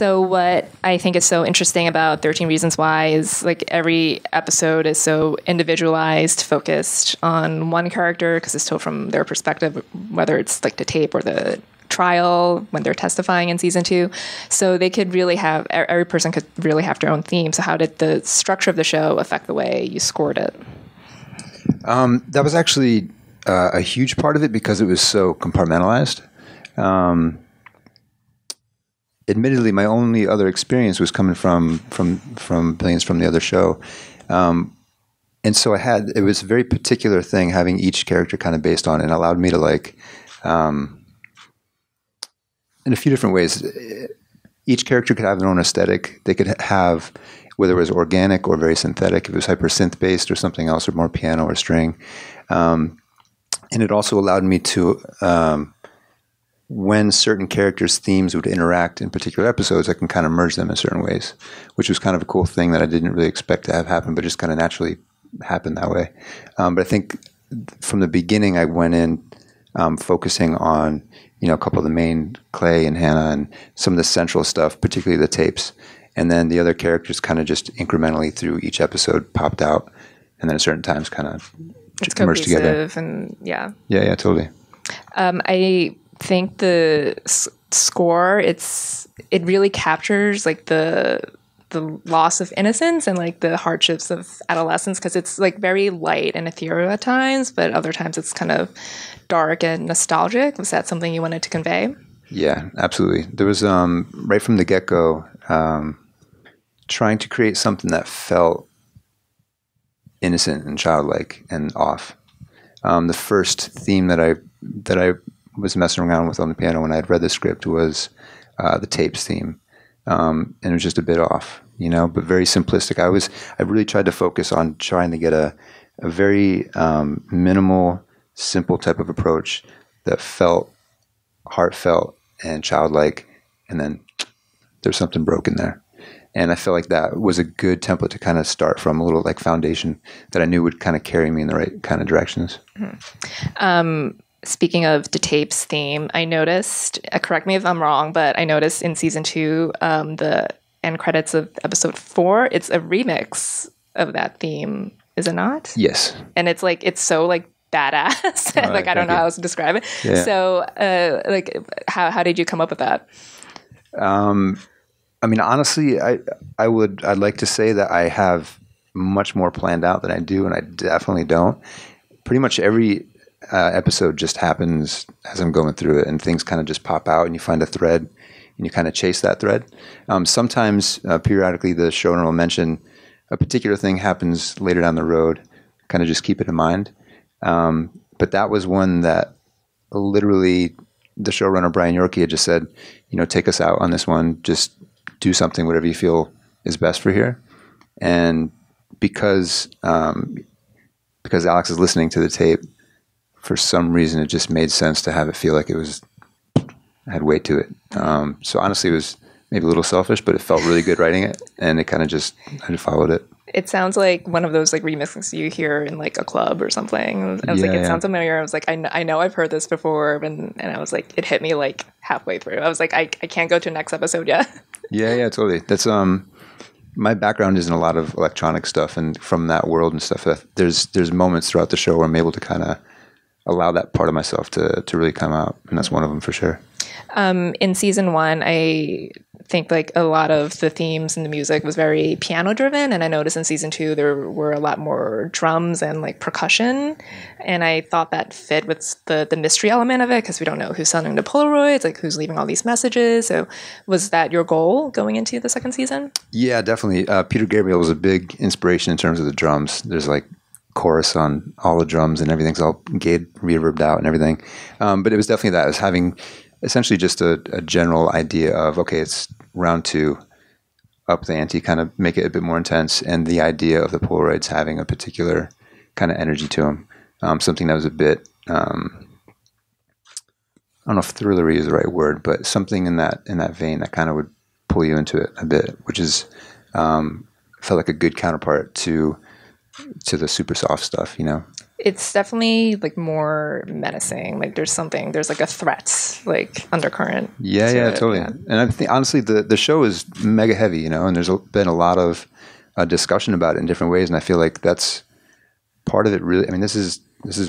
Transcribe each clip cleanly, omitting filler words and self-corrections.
So what I think is so interesting about 13 Reasons Why is like every episode is so individualized, focused on one character because it's told from their perspective, whether it's like the tape or the trial when they're testifying in season 2. So they could really have, every person could really have their own theme. So how did the structure of the show affect the way you scored it? That was actually a huge part of it because it was so compartmentalized. Admittedly, my only other experience was coming from Billions from the other show. And so it was a very particular thing having each character kind of based on it, and allowed me to like, in a few different ways, each character could have their own aesthetic. They could have, whether it was organic or very synthetic, if it was hyper synth based or something else, or more piano or string. And it also allowed me to, when certain characters' themes would interact in particular episodes, I can kind of merge them in certain ways, which was kind of a cool thing that I didn't really expect to have happen, but just kind of naturally happened that way. But I think from the beginning, I went in focusing on, a couple of the main, Clay and Hannah, and some of the central stuff, particularly the tapes. And then the other characters kind of just incrementally through each episode popped out, and then at certain times kind of merged together. And yeah. Yeah, totally. I think the score, it really captures like the loss of innocence and like the hardships of adolescence, because it's like very light and ethereal at times, but other times it's kind of dark and nostalgic. Was that something you wanted to convey? Yeah, absolutely. There was right from the get-go trying to create something that felt innocent and childlike and off. The first theme that I was messing around with on the piano when I had read the script was the tapes theme. And it was just a bit off, but very simplistic. I really tried to focus on trying to get a very minimal, simple type of approach that felt heartfelt and childlike, and then there's something broken there. And I felt like that was a good template to kind of start from, a little like foundation that I knew would kind of carry me in the right kind of directions. Mm-hmm. Speaking of the tapes theme, I noticed, correct me if I'm wrong, but I noticed in season 2, the end credits of episode 4, it's a remix of that theme, is it not? Yes. And it's like, it's so like badass. Like, I don't know how else to describe it. Yeah. So like, how did you come up with that? I mean, honestly, I'd like to say that I have much more planned out than I do, and I definitely don't. Pretty much every episode just happens as I'm going through it, and things kind of just pop out, and you find a thread, and you kind of chase that thread. Sometimes, periodically, the showrunner will mention a particular thing happens later down the road, kind of just keep it in mind. But that was one that literally the showrunner, Brian Yorkie, had just said, take us out on this one, just do something, whatever you feel is best for here. And because Alex is listening to the tape, for some reason, it just made sense to have it feel like had weight to it. So honestly, it was maybe a little selfish, but it felt really good writing it, and it kind of I just followed it. It sounds like one of those like remixes you hear in like a club or something. I was like, it sounds familiar. I was like, I know I've heard this before, and I was like, it hit me like halfway through. I was like, I can't go to the next episode yet. Yeah, totally. That's my background is in a lot of electronic stuff, and from that world and stuff, there's moments throughout the show where I'm able to kind of allow that part of myself to really come out, and that's one of them for sure. In season 1, I think like a lot of the themes and the music was very piano driven, and I noticed in season 2 there were a lot more drums and like percussion, and I thought that fit with the mystery element of it, because we don't know who's sending the Polaroids, like who's leaving all these messages. So was that your goal going into the second season? Yeah, definitely. Peter Gabriel was a big inspiration in terms of the drums. There's like chorus on all the drums, and everything's all reverbed out and everything. But it was definitely that. It was having essentially just a general idea of, okay, it's round 2, up the ante, kind of make it a bit more intense, and the idea of the Polaroids having a particular kind of energy to them, something that was a bit, I don't know if thrillery is the right word, but something in that vein that kind of would pull you into it a bit, which is felt like a good counterpart to the super soft stuff, It's definitely like more menacing. Like there's like a threat, like undercurrent. Yeah, totally. Yeah. And I think honestly, the show is mega heavy, you know, and there's been a lot of discussion about it in different ways, and I feel like that's part of it. Really, I mean, this is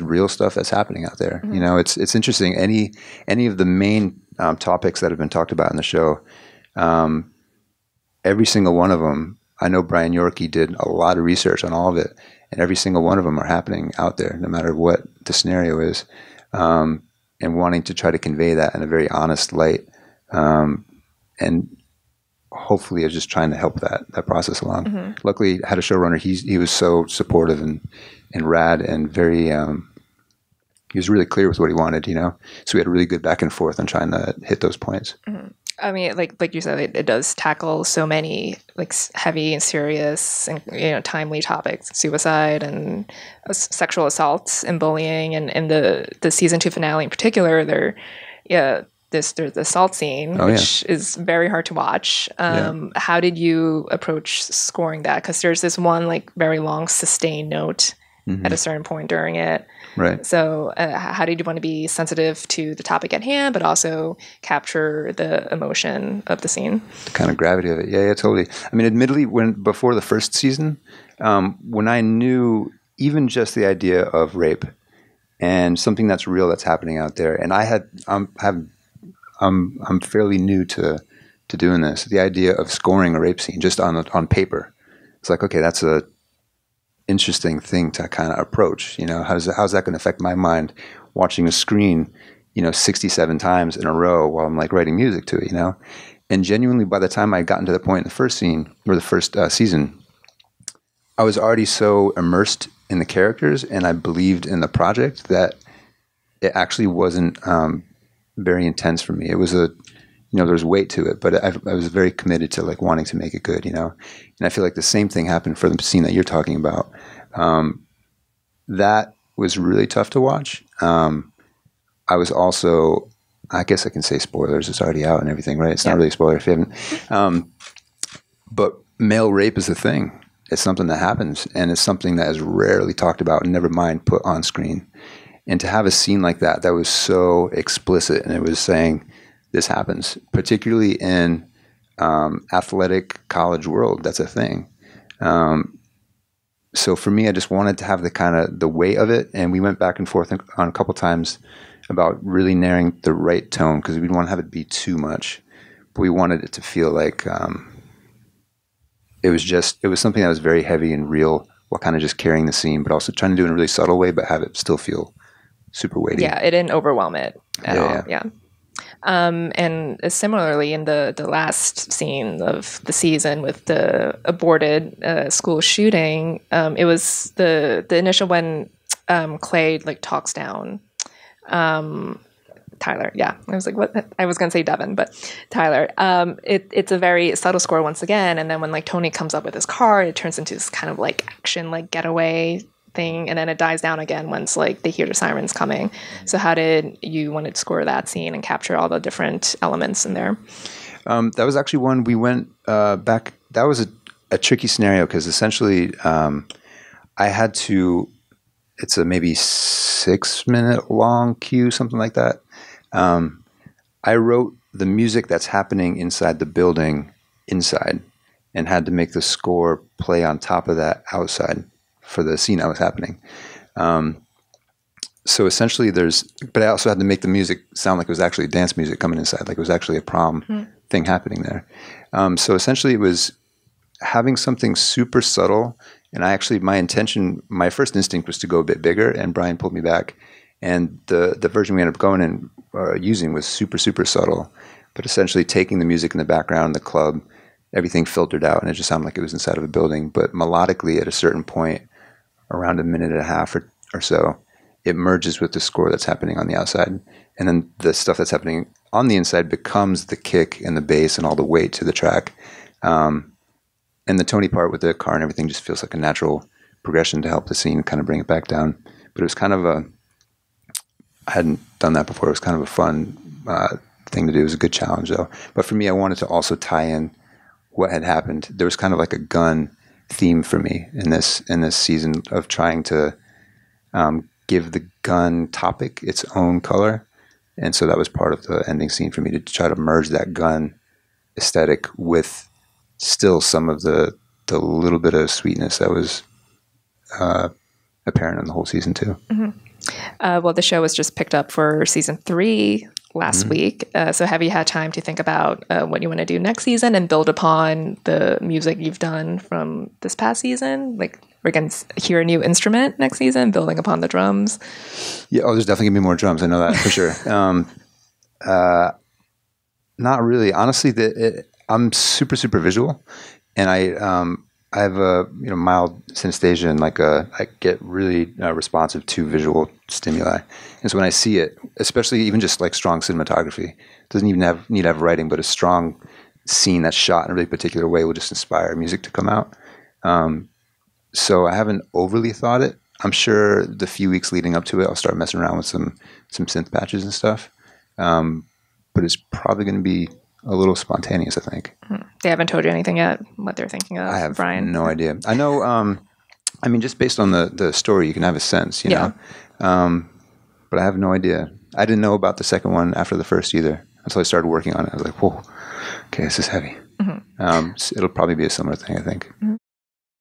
real stuff that's happening out there. You know, it's interesting. Any of the main topics that have been talked about in the show, every single one of them. I know Brian Yorkie did a lot of research on all of it, and every single one of them are happening out there, no matter what the scenario is, and wanting to try to convey that in a very honest light, and hopefully is just trying to help that process along. Luckily, I had a showrunner. He was so supportive and rad and very. He was really clear with what he wanted, you know. So we had a really good back and forth on trying to hit those points. I mean, like you said, it does tackle so many like heavy and serious and timely topics, suicide and sexual assaults and bullying, and the season 2 finale in particular. There's the assault scene, which is very hard to watch. How did you approach scoring that? Because there's this one like very long sustained note at a certain point during it. Right. So how did you want to be sensitive to the topic at hand, but also capture the emotion of the scene? The kind of gravity of it. Yeah, totally. I mean, admittedly, before the first season, when I knew even just the idea of rape and something that's real that's happening out there, and I'm fairly new to doing this. The idea of scoring a rape scene just on paper, it's like, okay, that's a interesting thing to kind of approach. You know, how's that going to affect my mind watching a screen, 67 times in a row while I'm like writing music to it, you know? And genuinely, by the time I gotten to the point in the first scene or the first season, I was already so immersed in the characters and I believed in the project that it actually wasn't very intense for me. It was there was weight to it, but I was very committed to like wanting to make it good, you know? And I feel like the same thing happened for the scene that you're talking about. That was really tough to watch. I was also, I guess I can say spoilers, it's already out and everything, right? It's not really a spoiler if you haven't. But male rape is a thing. It's something that happens, and it's something that is rarely talked about and never mind put on screen. And to have a scene like that was so explicit, and it was saying, this happens, particularly in athletic college world. That's a thing. So for me, I just wanted to have the weight of it, and we went back and forth on a couple times about really narrowing the right tone because we didn't want to have it be too much, but we wanted it to feel like it was something that was very heavy and real, while kind of just carrying the scene, but also trying to do it in a really subtle way, but have it still feel super weighty. Yeah, it didn't overwhelm it at all. Yeah. And similarly, in the last scene of the season with the aborted school shooting, it was the initial when Clay like talks down Tyler. Yeah, I was like, what? I was gonna say Devin, but Tyler. It's a very subtle score once again, and then when like Tony comes up with his car, it turns into this kind of like action like getaway thing, and then it dies down again once like they hear the sirens coming. So how did you want to score that scene and capture all the different elements in there? That was actually one we went back. That was a tricky scenario because essentially I had to. It's a maybe 6-minute long cue, something like that. I wrote the music that's happening inside the building inside, and had to make the score play on top of that outside for the scene that was happening. So essentially but I also had to make the music sound like it was actually dance music coming inside, like it was actually a prom thing happening there. So essentially it was having something super subtle, and my first instinct was to go a bit bigger, and Brian pulled me back. And the version we ended up going and using was super, super subtle, but essentially taking the music in the background, the club, everything filtered out, and it just sounded like it was inside of a building. But melodically, at a certain point, around a minute and a half or so, it merges with the score that's happening on the outside. And then the stuff that's happening on the inside becomes the kick and the bass and all the weight to the track. And the Tony part with the car and everything just feels like a natural progression to help the scene kind of bring it back down. But it was kind of I hadn't done that before. It was kind of a fun thing to do. It was a good challenge though. But for me, I wanted to also tie in what had happened. There was kind of like a gun theme for me in this season of trying to give the gun topic its own color. And so that was part of the ending scene for me, to try to merge that gun aesthetic with still some of the little bit of sweetness that was apparent in the whole season 2. Well, the show was just picked up for season 3 last week. So have you had time to think about what you want to do next season and build upon the music you've done from this past season? Like, we're going to hear a new instrument next season, building upon the drums. Yeah. Oh, there's definitely going to be more drums. I know that for sure. Not really. Honestly, I'm super, super visual, and I have a mild synesthesia, and I get really responsive to visual stimuli. And so when I see it, especially even just like strong cinematography, doesn't even need to have writing, but a strong scene that's shot in a really particular way will just inspire music to come out. So I haven't overly thought it. I'm sure the few weeks leading up to it, I'll start messing around with some synth patches and stuff. But it's probably going to be a little spontaneous, I think. They haven't told you anything yet, what they're thinking of, I have Brian? no idea. I know, I mean, just based on the story, you can have a sense, you know? But I have no idea. I didn't know about the second one after the first either, until I started working on it. I was like, whoa, okay, this is heavy. So it'll probably be a similar thing, I think.